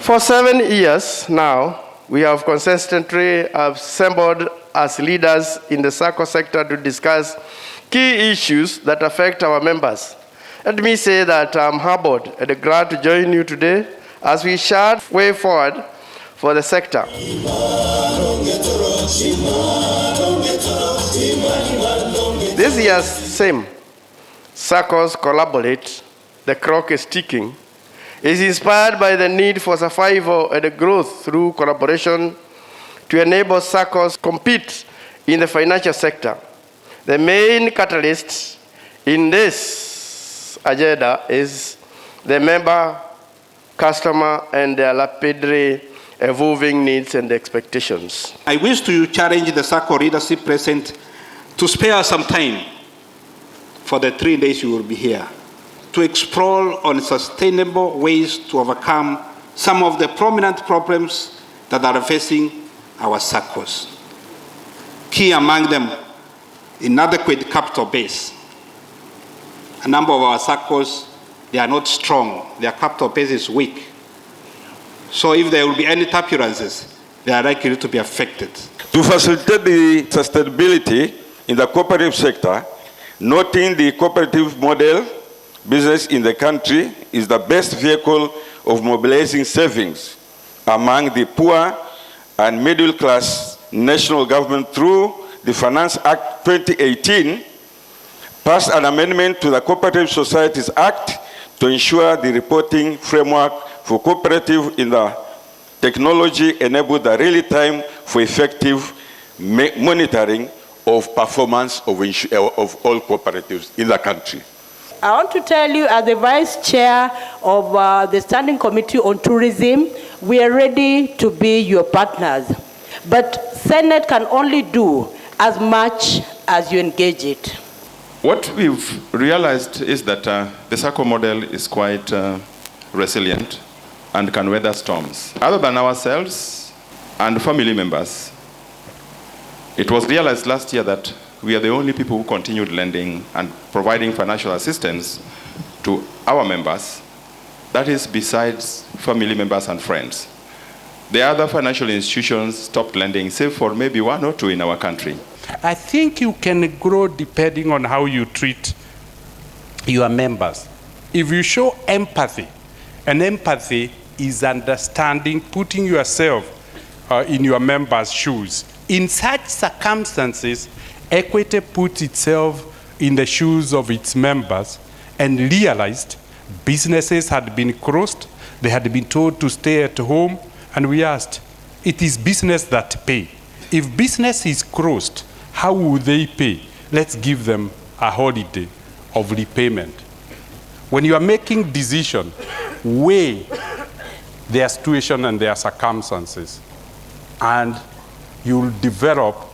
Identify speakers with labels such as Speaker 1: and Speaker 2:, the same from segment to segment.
Speaker 1: For 7 years now, we have consistently assembled as leaders in the SACCO sector to discuss key issues that affect our members. Let me say that I'm humbled and glad to join you today as we chart way forward for the sector. This year's same, SACCOs collaborate, the clock is ticking, is inspired by the need for survival and growth through collaboration to enable SACCOs compete in the financial sector. The main catalyst in this agenda is the member, customer, and their rapidly evolving needs and expectations.
Speaker 2: I wish to challenge the SACCO leadership present to spare some time for the 3 days you will be here, to explore on sustainable ways to overcome some of the prominent problems that are facing our SACCOs. Key among them, inadequate capital base. A number of our SACCOs, they are not strong. Their capital base is weak. So if there will be any turbulences, they are likely to be affected.
Speaker 3: To facilitate the sustainability in the cooperative sector, noting the cooperative model business in the country is the best vehicle of mobilizing savings among the poor and middle class. National government, through the Finance Act 2018, passed an amendment to the Cooperative Societies Act to ensure the reporting framework for cooperative in the technology enabled the real time for effective monitoring of performance of all cooperatives in the country.
Speaker 4: I want to tell you, as the Vice Chair of the Standing Committee on Tourism, we are ready to be your partners. But Senate can only do as much as you engage it.
Speaker 5: What we've realized is that the SACCO model is quite resilient and can weather storms. Other than ourselves and family members, it was realized last year that we are the only people who continued lending and providing financial assistance to our members. That is besides family members and friends. The other financial institutions stopped lending, save for maybe 1 or 2 in our country.
Speaker 6: I think you can grow depending on how you treat your members. If you show empathy, and empathy is understanding, putting yourself in your members' shoes. In such circumstances, Equity put itself in the shoes of its members and realized businesses had been closed, they had been told to stay at home, and we asked, it is business that pay. If business is closed, how will they pay? Let's give them a holiday of repayment. When you are making decisions, weigh their situation and their circumstances, and you'll develop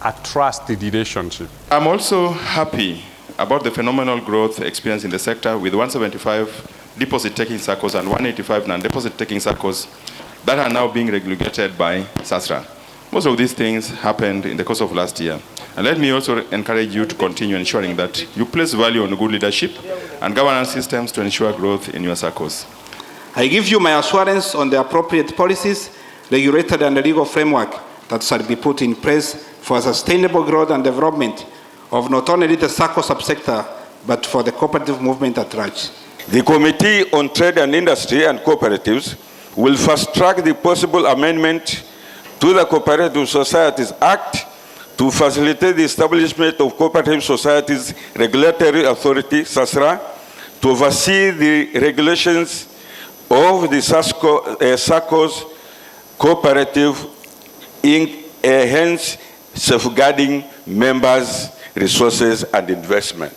Speaker 6: a trusted relationship.
Speaker 5: I'm also happy about the phenomenal growth experienced in the sector with 175 deposit-taking SACCOs and 185 non-deposit-taking SACCOs that are now being regulated by SASRA. Most of these things happened in the course of last year. And let me also encourage you to continue ensuring that you place value on good leadership and governance systems to ensure growth in your SACCOs.
Speaker 2: I give you my assurance on the appropriate policies, regulated and legal framework that shall be put in place for sustainable growth and development of not only the SACCO subsector, but for the cooperative movement at large.
Speaker 3: The Committee on Trade and Industry and Cooperatives will fast-track the possible amendment to the Cooperative Societies Act to facilitate the establishment of Cooperative Societies Regulatory Authority, SASRA, to oversee the regulations of the SACCO's cooperative, hence safeguarding members' resources and investment.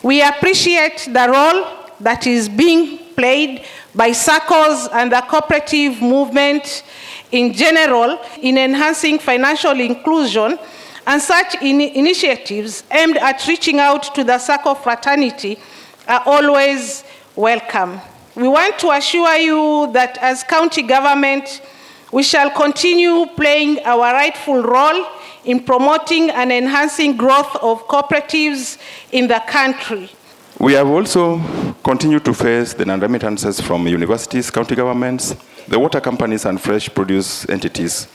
Speaker 7: We appreciate the role that is being played by SACCOs and the cooperative movement in general in enhancing financial inclusion, and such initiatives aimed at reaching out to the SACCO fraternity are always welcome. We want to assure you that as county government, we shall continue playing our rightful role in promoting and enhancing growth of cooperatives in the country.
Speaker 5: We have also continued to face the non-remittances from universities, county governments, the water companies and fresh produce entities.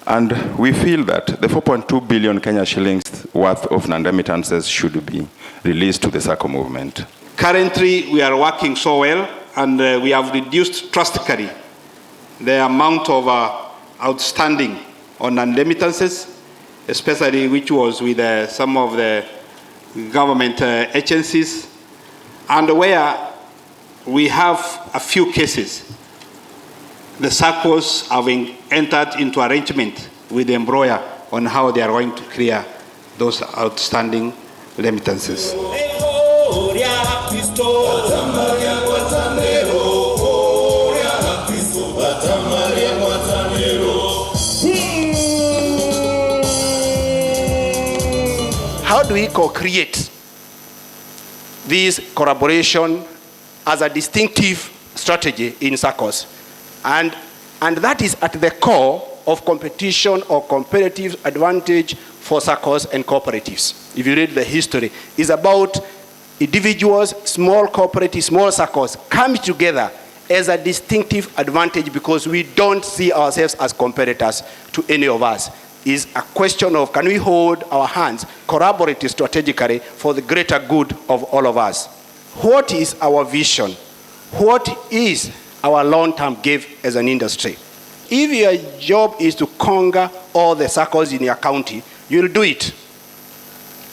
Speaker 5: And we feel that the 4.2 billion Kenya shillings worth of non-remittances should be released to the SACCO movement.
Speaker 2: Currently, we are working so well, and we have reduced drastically the amount of outstanding on non-remittances, especially which was with some of the government agencies, and where we have a few cases. The SACCOs have entered into arrangement with the employer on how they are going to clear those outstanding remittances.
Speaker 8: How do we co-create this collaboration as a distinctive strategy in SACCOs? And that is at the core of competition or competitive advantage for SACCOs and cooperatives. If you read the history, it's about individuals, small cooperatives, small SACCOs coming together as a distinctive advantage because we don't see ourselves as competitors to any of us. Is a question of can we hold our hands, collaborate strategically for the greater good of all of us. What is our vision? What is our long-term game as an industry? If your job is to conquer all the SACCOs in your county, you'll do it.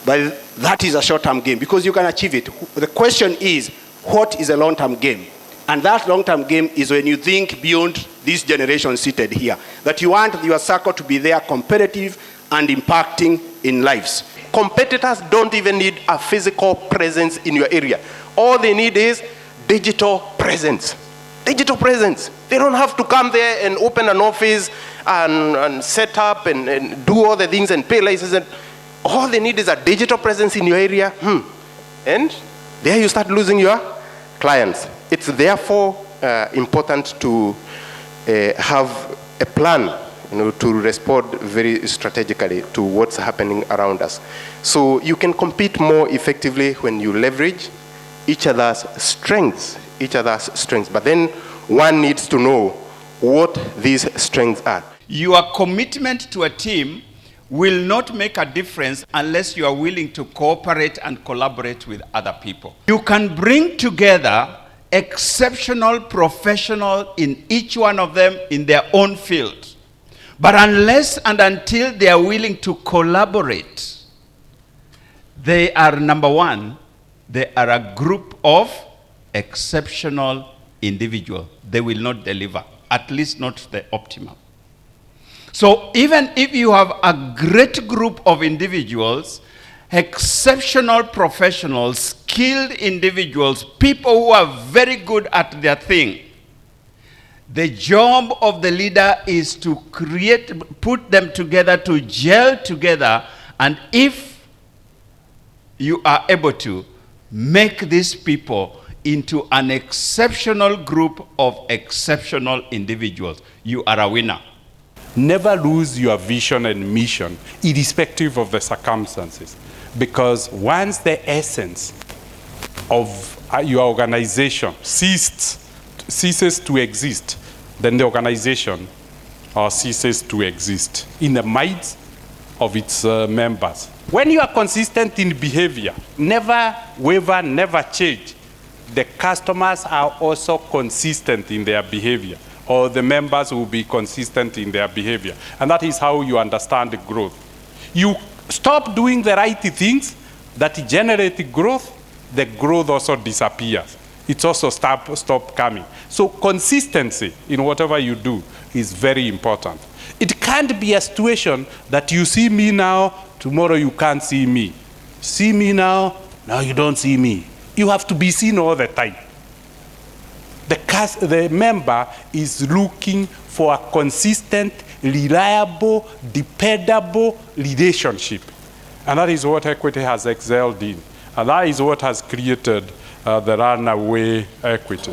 Speaker 8: But that is a short-term game because you can achieve it. The question is, what is a long-term game? And that long-term game is when you think beyond this generation seated here, that you want your SACCO to be there competitive and impacting in lives.
Speaker 1: Competitors don't even need a physical presence in your area. All they need is digital presence. Digital presence. They don't have to come there and open an office and set up and do all the things and pay licenses. All they need is a digital presence in your area. And there you start losing your clients. It's therefore important to have a plan, to respond very strategically to what's happening around us. So you can compete more effectively when you leverage each other's strengths. But then one needs to know what these strengths are.
Speaker 9: Your commitment to a team will not make a difference unless you are willing to cooperate and collaborate with other people. You can bring together exceptional professionals in each one of them in their own field. But unless and until they are willing to collaborate, they are, number one, they are a group of exceptional individuals. They will not deliver, at least not the optimum. So even if you have a great group of individuals, exceptional professionals, skilled individuals, people who are very good at their thing, the job of the leader is to put them together, to gel together, and if you are able to, make these people into an exceptional group of exceptional individuals, you are a winner.
Speaker 6: Never lose your vision and mission, irrespective of the circumstances. Because once the essence of your organization ceases to exist, then the organization ceases to exist in the minds of its members. When you are consistent in behavior, never waver, never change, the customers are also consistent in their behavior, or the members will be consistent in their behavior. And that is how you understand the growth. You stop doing the right things that generate growth, the growth also disappears. It also stop coming. So consistency in whatever you do is very important. It can't be a situation that you see me now, tomorrow you can't see me. See me now, now you don't see me. You have to be seen all the time. The member is looking for a consistent, reliable, dependable relationship. And that is what Equity has excelled in. And that is what has created the runaway equity.